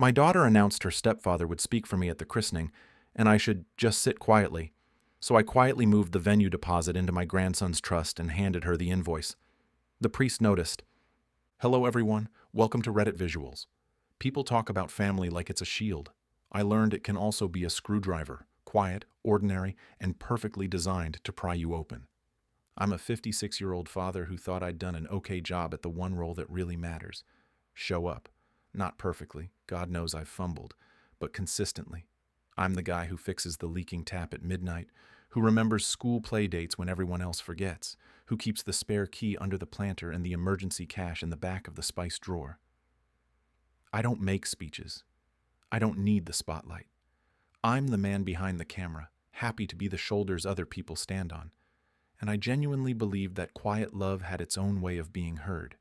My daughter announced her stepfather would speak for me at the christening, and I should just sit quietly. So I quietly moved the venue deposit into my grandson's trust and handed her the invoice. The priest noticed. "Hello, everyone. Welcome to Reddit Visuals. People talk about family like it's a shield. I learned it can also be a screwdriver, quiet, ordinary, and perfectly designed to pry you open. I'm a 56-year-old father who thought I'd done an okay job at the one role that really matters. Show up. Not perfectly, God knows I've fumbled, but consistently. I'm the guy who fixes the leaking tap at midnight, who remembers school play dates when everyone else forgets, who keeps the spare key under the planter and the emergency cash in the back of the spice drawer. I don't make speeches. I don't need the spotlight. I'm the man behind the camera, happy to be the shoulders other people stand on. And I genuinely believed that quiet love had its own way of being heard.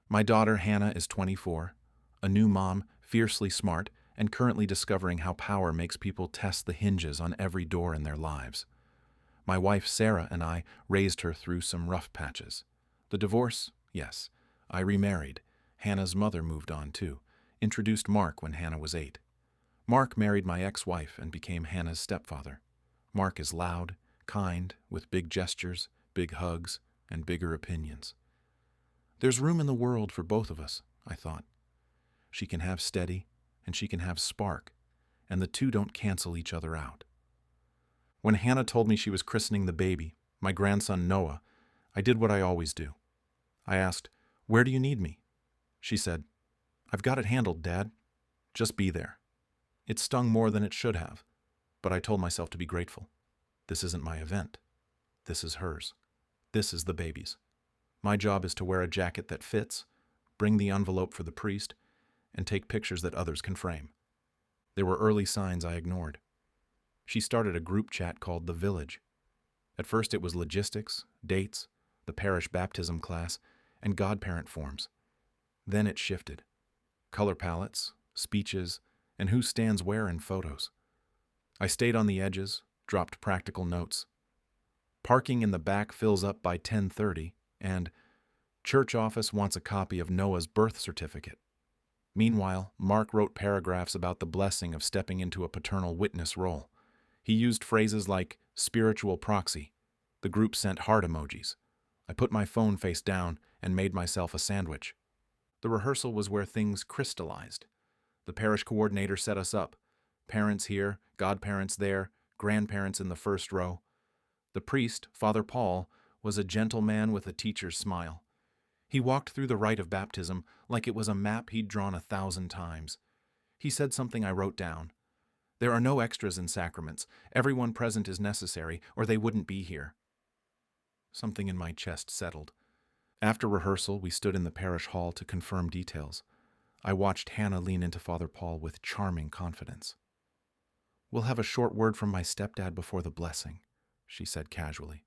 My daughter Hannah is 24, a new mom, fiercely smart, and currently discovering how power makes people test the hinges on every door in their lives. My wife Sarah and I raised her through some rough patches. The divorce? Yes. I remarried. Hannah's mother moved on too. Introduced Mark when Hannah was 8. Mark married my ex-wife and became Hannah's stepfather. Mark is loud, kind, with big gestures, big hugs, and bigger opinions. There's room in the world for both of us, I thought. She can have steady, and she can have spark, and the two don't cancel each other out. When Hannah told me she was christening the baby, my grandson Noah, I did what I always do. I asked, "Where do you need me?" She said, "I've got it handled, Dad. Just be there." It stung more than it should have, but I told myself to be grateful. This isn't my event. This is hers. This is the baby's. My job is to wear a jacket that fits, bring the envelope for the priest, and take pictures that others can frame. There were early signs I ignored. She started a group chat called The Village. At first it was logistics, dates, the parish baptism class, and godparent forms. Then it shifted. Color palettes, speeches, and who stands where in photos. I stayed on the edges, dropped practical notes. Parking in the back fills up by 10:30, and church office wants a copy of Noah's birth certificate. Meanwhile, Mark wrote paragraphs about the blessing of stepping into a paternal witness role. He used phrases like spiritual proxy. The group sent heart emojis. I put my phone face down and made myself a sandwich. The rehearsal was where things crystallized. The parish coordinator set us up. Parents here, godparents there, grandparents in the first row. The priest, Father Paul, was a gentle man with a teacher's smile. He walked through the rite of baptism like it was a map he'd drawn 1,000 times. He said something I wrote down. There are no extras in sacraments. Everyone present is necessary, or they wouldn't be here. Something in my chest settled. After rehearsal, we stood in the parish hall to confirm details. I watched Hannah lean into Father Paul with charming confidence. "We'll have a short word from my stepdad before the blessing," she said casually.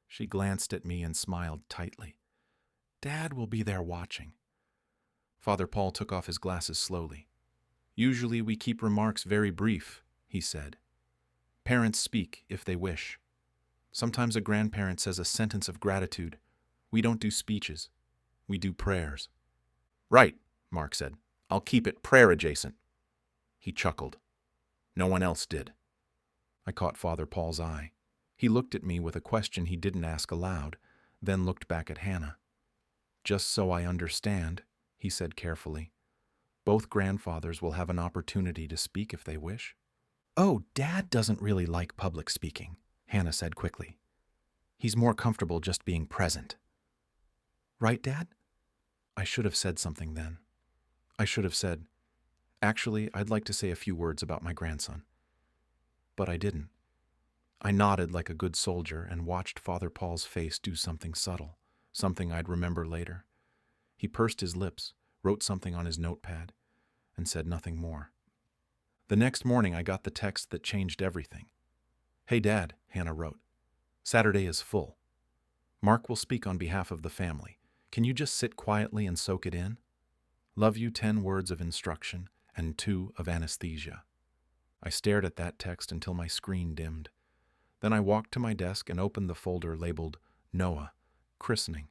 She glanced at me and smiled tightly. "Dad will be there watching." Father Paul took off his glasses slowly. "Usually we keep remarks very brief," he said. "Parents speak if they wish. Sometimes a grandparent says a sentence of gratitude. We don't do speeches. We do prayers." "Right," Mark said. "I'll keep it prayer adjacent." He chuckled. No one else did. I caught Father Paul's eye. He looked at me with a question he didn't ask aloud, then looked back at Hannah. "Just so I understand," he said carefully, "both grandfathers will have an opportunity to speak if they wish." "Oh, Dad doesn't really like public speaking," Hannah said quickly. "He's more comfortable just being present." "Right, Dad?" I should have said something then. I should have said, "Actually, I'd like to say a few words about my grandson." But I didn't. I nodded like a good soldier and watched Father Paul's face do something subtle, something I'd remember later. He pursed his lips, wrote something on his notepad, and said nothing more. The next morning I got the text that changed everything. "Hey Dad," Hannah wrote. "Saturday is full. Mark will speak on behalf of the family. Can you just sit quietly and soak it in? Love you 10 words of instruction and 2 of anesthesia." I stared at that text until my screen dimmed. Then I walked to my desk and opened the folder labeled Noah, Christening.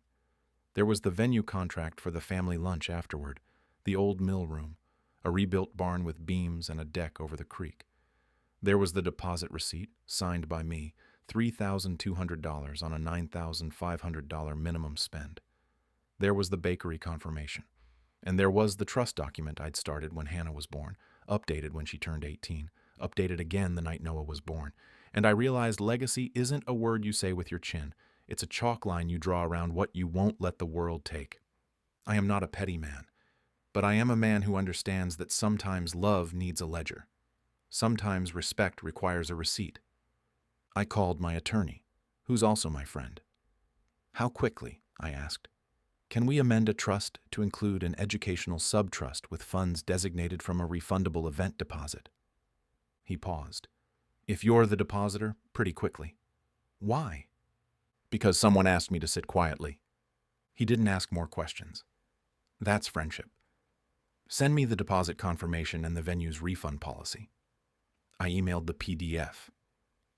There was the venue contract for the family lunch afterward, the old mill room, a rebuilt barn with beams and a deck over the creek. There was the deposit receipt, signed by me, $3,200 on a $9,500 minimum spend. There was the bakery confirmation. And there was the trust document I'd started when Hannah was born, updated when she turned 18, updated again the night Noah was born. And I realized legacy isn't a word you say with your chin. It's a chalk line you draw around what you won't let the world take. I am not a petty man, but I am a man who understands that sometimes love needs a ledger. Sometimes respect requires a receipt. I called my attorney, who's also my friend. How quickly, I asked. Can we amend a trust to include an educational subtrust with funds designated from a refundable event deposit? He paused. If you're the depositor, pretty quickly. Why? Because someone asked me to sit quietly. He didn't ask more questions. That's friendship. Send me the deposit confirmation and the venue's refund policy. I emailed the PDF.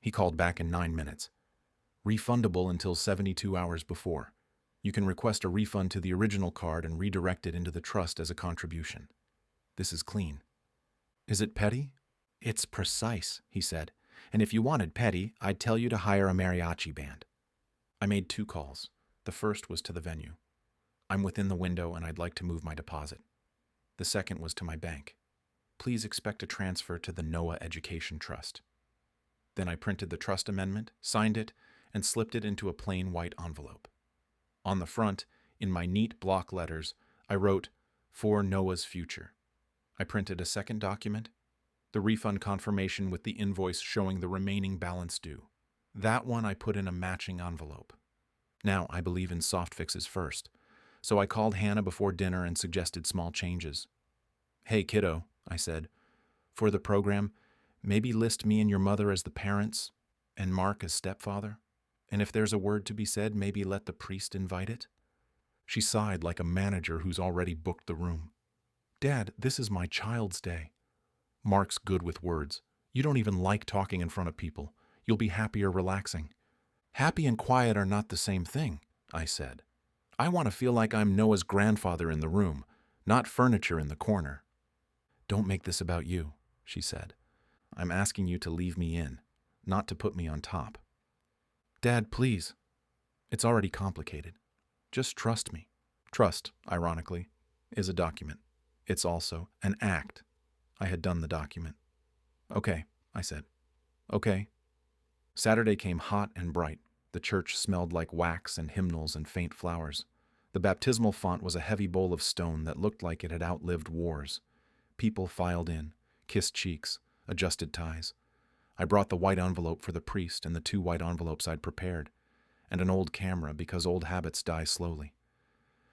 He called back in 9 minutes. Refundable until 72 hours before. You can request a refund to the original card and redirect it into the trust as a contribution. This is clean. Is it petty? It's precise, he said. And if you wanted petty, I'd tell you to hire a mariachi band. I made 2 calls. The first was to the venue. I'm within the window and I'd like to move my deposit. The second was to my bank. Please expect a transfer to the Noah Education Trust. Then I printed the trust amendment, signed it, and slipped it into a plain white envelope. On the front, in my neat block letters, I wrote, "For Noah's future." I printed a second document, the refund confirmation with the invoice showing the remaining balance due. That one I put in a matching envelope. Now, I believe in soft fixes first, so I called Hannah before dinner and suggested small changes. "Hey, kiddo," I said, "for the program, maybe list me and your mother as the parents and Mark as stepfather. And if there's a word to be said, maybe let the priest invite it." She sighed like a manager who's already booked the room. "Dad, this is my child's day." Mark's good with words. You don't even like talking in front of people. You'll be happier relaxing. Happy and quiet are not the same thing, I said. I want to feel like I'm Noah's grandfather in the room, not furniture in the corner. Don't make this about you, she said. I'm asking you to leave me in, not to put me on top. Dad, please. It's already complicated. Just trust me. Trust, ironically, is a document. It's also an act. I had done the document. Okay, I said. Okay. Saturday came hot and bright. The church smelled like wax and hymnals and faint flowers. The baptismal font was a heavy bowl of stone that looked like it had outlived wars. People filed in, kissed cheeks, adjusted ties. I brought the white envelope for the priest and the 2 white envelopes I'd prepared, and an old camera because old habits die slowly.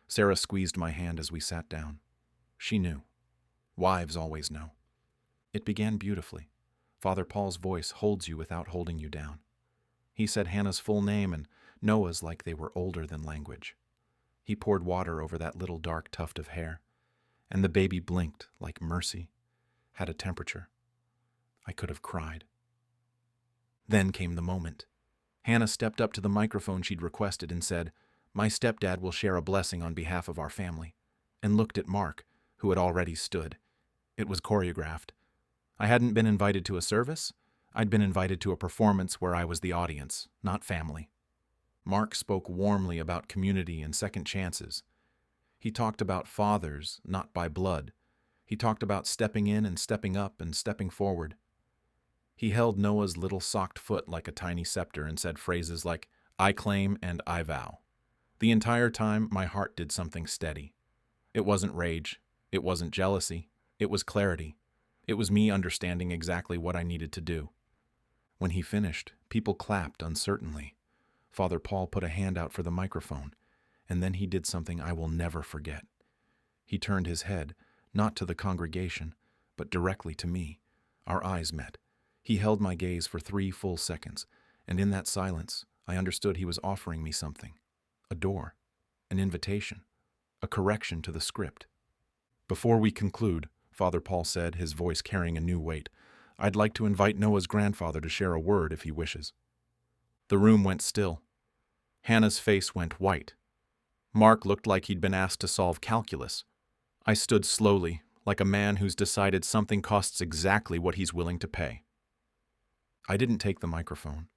Sarah squeezed my hand as we sat down. She knew. Wives always know. It began beautifully. Father Paul's voice holds you without holding you down. He said Hannah's full name and Noah's like they were older than language. He poured water over that little dark tuft of hair, and the baby blinked like mercy, had a temperature. I could have cried. Then came the moment. Hannah stepped up to the microphone she'd requested and said, "My stepdad will share a blessing on behalf of our family," and looked at Mark, who had already stood. It was choreographed. I hadn't been invited to a service. I'd been invited to a performance where I was the audience, not family. Mark spoke warmly about community and second chances. He talked about fathers, not by blood. He talked about stepping in and stepping up and stepping forward. He held Noah's little socked foot like a tiny scepter and said phrases like, "I claim and I vow." The entire time, my heart did something steady. It wasn't rage. It wasn't jealousy. It was clarity. It was me understanding exactly what I needed to do. When he finished, people clapped uncertainly. Father Paul put a hand out for the microphone, and then he did something I will never forget. He turned his head, not to the congregation, but directly to me. Our eyes met. He held my gaze for 3 full seconds, and in that silence, I understood he was offering me something. A door, an invitation, a correction to the script. Before we conclude, Father Paul said, his voice carrying a new weight, I'd like to invite Noah's grandfather to share a word if he wishes. The room went still. Hannah's face went white. Mark looked like he'd been asked to solve calculus. I stood slowly, like a man who's decided something costs exactly what he's willing to pay. I didn't take the microphone.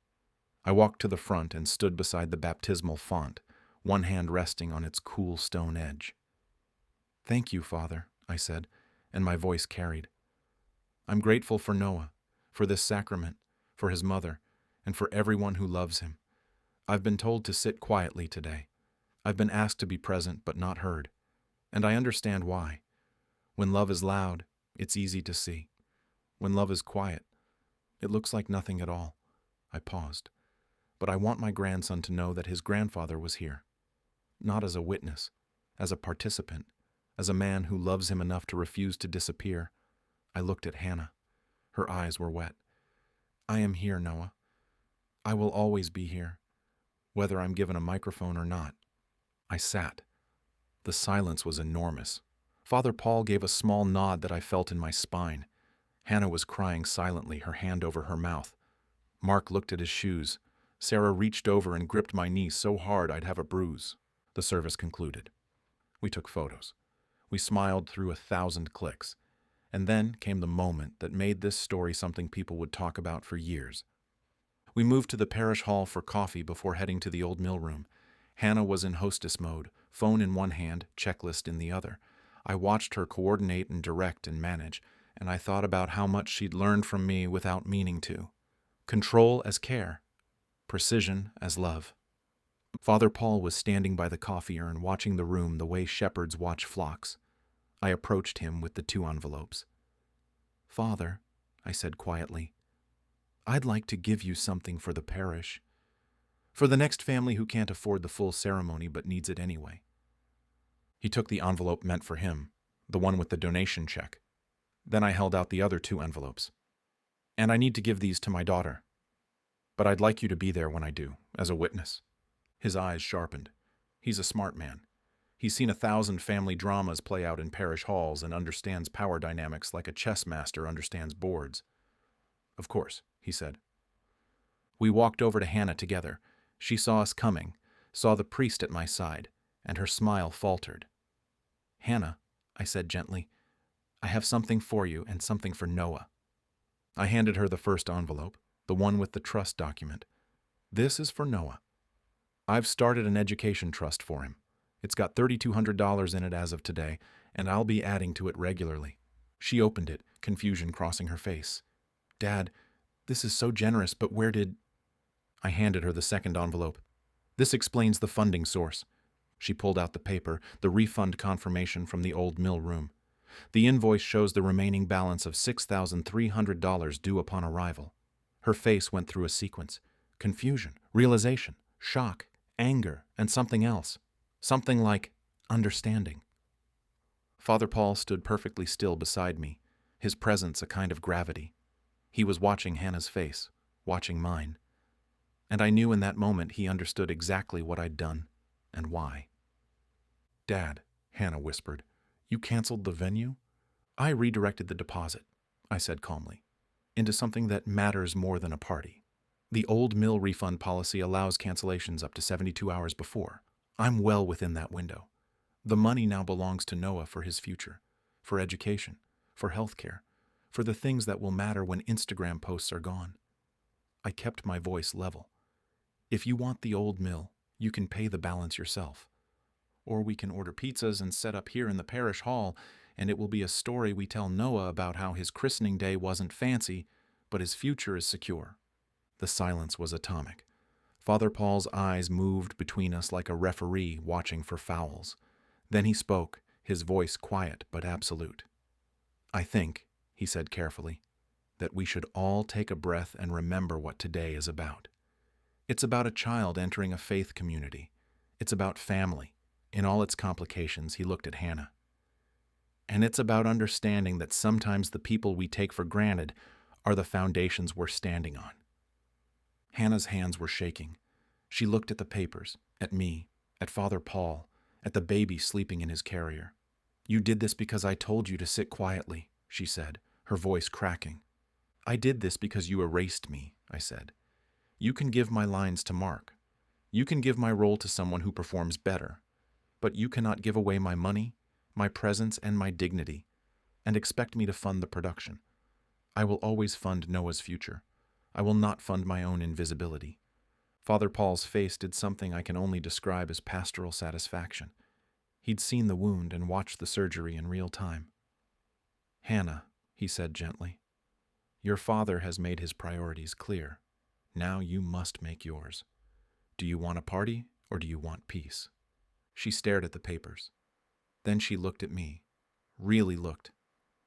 I walked to the front and stood beside the baptismal font, one hand resting on its cool stone edge. "Thank you, Father," I said, and my voice carried. "I'm grateful for Noah, for this sacrament, for his mother, and for everyone who loves him. I've been told to sit quietly today. I've been asked to be present but not heard, and I understand why. When love is loud, it's easy to see. When love is quiet, it looks like nothing at all." I paused. "But I want my grandson to know that his grandfather was here. Not as a witness, as a participant, as a man who loves him enough to refuse to disappear." I looked at Hannah. Her eyes were wet. "I am here, Noah. I will always be here, whether I'm given a microphone or not." I sat. The silence was enormous. Father Paul gave a small nod that I felt in my spine. Hannah was crying silently, her hand over her mouth. Mark looked at his shoes. Sarah reached over and gripped my knee so hard I'd have a bruise. The service concluded. We took photos. We smiled through 1,000 clicks. And then came the moment that made this story something people would talk about for years. We moved to the parish hall for coffee before heading to the old mill room. Hannah was in hostess mode, phone in one hand, checklist in the other. I watched her coordinate and direct and manage, and I thought about how much she'd learned from me without meaning to. Control as care, precision as love. Father Paul was standing by the coffee urn watching the room the way shepherds watch flocks. I approached him with the 2 envelopes. "Father," I said quietly, "I'd like to give you something for the parish. For the next family who can't afford the full ceremony but needs it anyway." He took the envelope meant for him, the one with the donation check. Then I held out the other 2 envelopes. "And I need to give these to my daughter. But I'd like you to be there when I do, as a witness." His eyes sharpened. He's a smart man. He's seen 1,000 family dramas play out in parish halls and understands power dynamics like a chess master understands boards. "Of course," he said. We walked over to Hannah together. She saw us coming, saw the priest at my side, and her smile faltered. "Hannah," I said gently, "I have something for you and something for Noah." I handed her the first envelope, the one with the trust document. "This is for Noah. I've started an education trust for him. It's got $3,200 in it as of today, and I'll be adding to it regularly." She opened it, confusion crossing her face. "Dad, this is so generous, but where did—" I handed her the second envelope. "This explains the funding source." She pulled out the paper, the refund confirmation from the old mill room. The invoice shows the remaining balance of $6,300 due upon arrival. Her face went through a sequence. Confusion, realization, shock, anger, and something else. Something like understanding. Father Paul stood perfectly still beside me, his presence a kind of gravity. He was watching Hannah's face, watching mine. And I knew in that moment he understood exactly what I'd done and why. "Dad," Hannah whispered, "you canceled the venue?" "I redirected the deposit," I said calmly, "into something that matters more than a party. The old mill refund policy allows cancellations up to 72 hours before. I'm well within that window. The money now belongs to Noah for his future, for education, for healthcare, for the things that will matter when Instagram posts are gone." I kept my voice level. "If you want the old mill, you can pay the balance yourself. Or we can order pizzas and set up here in the parish hall, and it will be a story we tell Noah about how his christening day wasn't fancy, but his future is secure." The silence was atomic. Father Paul's eyes moved between us like a referee watching for fouls. Then he spoke, his voice quiet but absolute. "I think," he said carefully, "that we should all take a breath and remember what today is about. It's about a child entering a faith community. It's about family. In all its complications, he looked at Hannah. And it's about understanding that sometimes the people we take for granted are the foundations we're standing on." Hannah's hands were shaking. She looked at the papers, at me, at Father Paul, at the baby sleeping in his carrier. "You did this because I told you to sit quietly," she said, her voice cracking. "I did this because you erased me," I said. "You can give my lines to Mark. You can give my role to someone who performs better. But you cannot give away my money, my presence, and my dignity. and expect me to fund the production. I will always fund Noah's future. I will not fund my own invisibility. Father Paul's face did something I can only describe as pastoral satisfaction. He'd seen the wound and watched the surgery in real time. "Hannah," he said gently, "your father has made his priorities clear. Now you must make yours. Do you want a party or do you want peace?" She stared at the papers. Then she looked at me, really looked,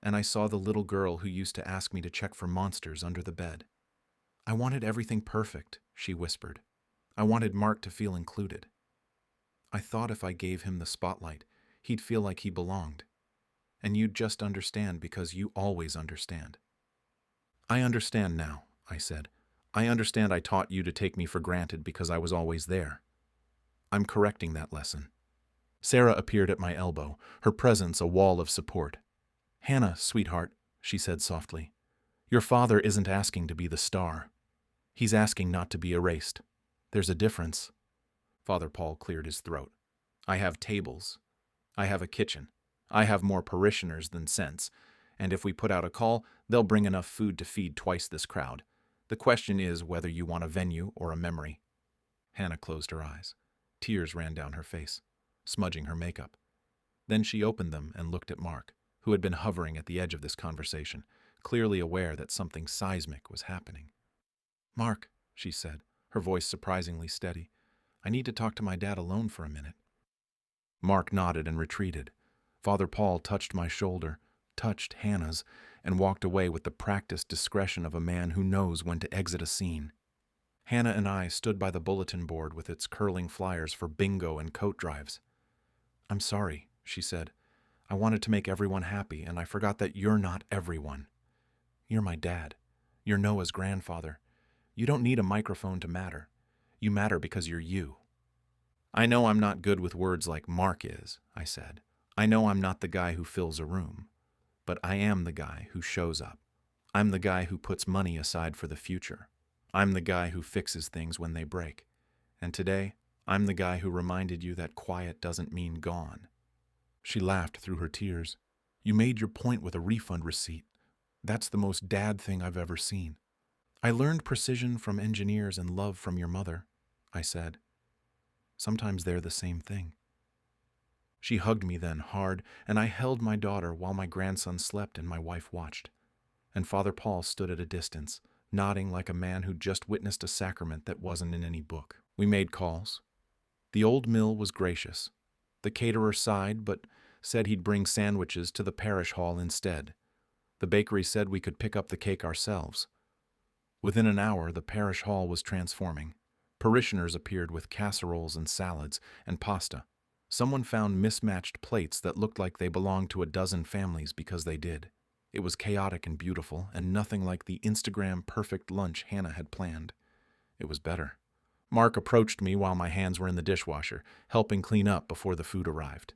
and I saw the little girl who used to ask me to check for monsters under the bed. "I wanted everything perfect," she whispered. "I wanted Mark to feel included. I thought if I gave him the spotlight, he'd feel like he belonged. And you'd just understand because you always understand." "I understand now," I said. "I understand I taught you to take me for granted because I was always there. I'm correcting that lesson." Sarah appeared at my elbow, her presence a wall of support. "Hannah, sweetheart," she said softly, "your father isn't asking to be the star. He's asking not to be erased. There's a difference." Father Paul cleared his throat. "I have tables. I have a kitchen. I have more parishioners than sense. And if we put out a call, they'll bring enough food to feed twice this crowd. The question is whether you want a venue or a memory." Hannah closed her eyes. Tears ran down her face, smudging her makeup. Then she opened them and looked at Mark, who had been hovering at the edge of this conversation, clearly aware that something seismic was happening. "Mark," she said, her voice surprisingly steady, "I need to talk to my dad alone for a minute." Mark nodded and retreated. Father Paul touched my shoulder, touched Hannah's, and walked away with the practiced discretion of a man who knows when to exit a scene. Hannah and I stood by the bulletin board with its curling flyers for bingo and coat drives. "I'm sorry," she said. "I wanted to make everyone happy, and I forgot that you're not everyone. You're my dad. You're Noah's grandfather. You don't need a microphone to matter. You matter because you're you." "I know I'm not good with words like Mark is," I said. "I know I'm not the guy who fills a room. But I am the guy who shows up. I'm the guy who puts money aside for the future. I'm the guy who fixes things when they break. And today, I'm the guy who reminded you that quiet doesn't mean gone." She laughed through her tears. "You made your point with a refund receipt. That's the most dad thing I've ever seen." "I learned precision from engineers and love from your mother," I said. "Sometimes they're the same thing." She hugged me then hard, and I held my daughter while my grandson slept and my wife watched. And Father Paul stood at a distance, nodding like a man who'd just witnessed a sacrament that wasn't in any book. We made calls. The old mill was gracious. The caterer sighed, but said he'd bring sandwiches to the parish hall instead. The bakery said we could pick up the cake ourselves. Within an hour, the parish hall was transforming. Parishioners appeared with casseroles and salads and pasta. Someone found mismatched plates that looked like they belonged to a dozen families because they did. It was chaotic and beautiful, and nothing like the Instagram-perfect lunch Hannah had planned. It was better. Mark approached me while my hands were in the dishwasher, helping clean up before the food arrived.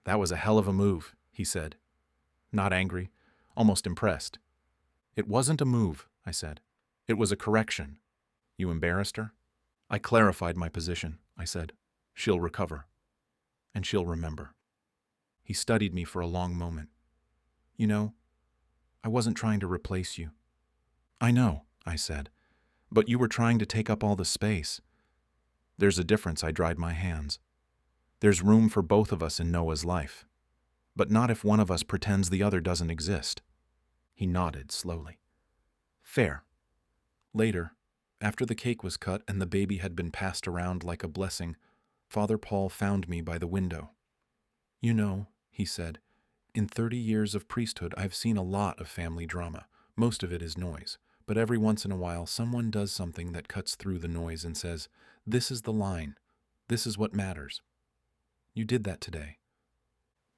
"That was a hell of a move," he said. Not angry, almost impressed. "It wasn't a move," I said. "It was a correction." "You embarrassed her?" I clarified my position, I said. "She'll recover. And she'll remember." He studied me for a long moment. "You know, I wasn't trying to replace you." "I know," I said, "but you were trying to take up all the space." "There's a difference," I dried my hands. "There's room for both of us in Noah's life. But not if one of us pretends the other doesn't exist." He nodded slowly. "Fair." Later, after the cake was cut and the baby had been passed around like a blessing, Father Paul found me by the window. "You know," he said, "in 30 years of priesthood, I've seen a lot of family drama. Most of it is noise. But every once in a while, someone does something that cuts through the noise and says, 'This is the line. This is what matters.' You did that today."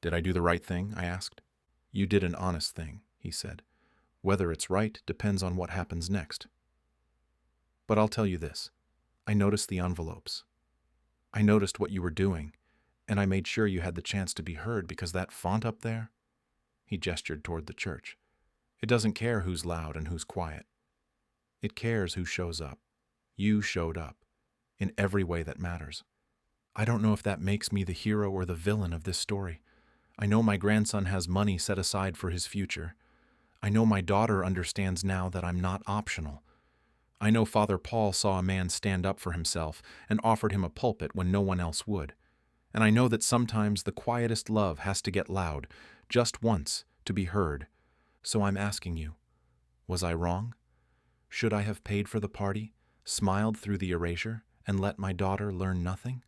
"Did I do the right thing?" I asked. "You did an honest thing," he said. "Whether it's right depends on what happens next. But I'll tell you this. I noticed the envelopes. I noticed what you were doing, and I made sure you had the chance to be heard because that font up there," he gestured toward the church, "it doesn't care who's loud and who's quiet. It cares who shows up. You showed up, in every way that matters. I don't know if that makes me the hero or the villain of this story. I know my grandson has money set aside for his future. I know my daughter understands now that I'm not optional. I know Father Paul saw a man stand up for himself and offered him a pulpit when no one else would. And I know that sometimes the quietest love has to get loud, just once, to be heard. So I'm asking you, was I wrong? Should I have paid for the party, smiled through the erasure, and let my daughter learn nothing?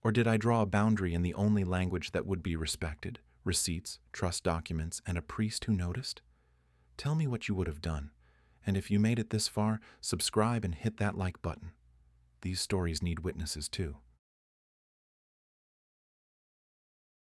Or did I draw a boundary in the only language that would be respected, receipts, trust documents, and a priest who noticed? Tell me what you would have done. And if you made it this far, subscribe and hit that like button. These stories need witnesses too.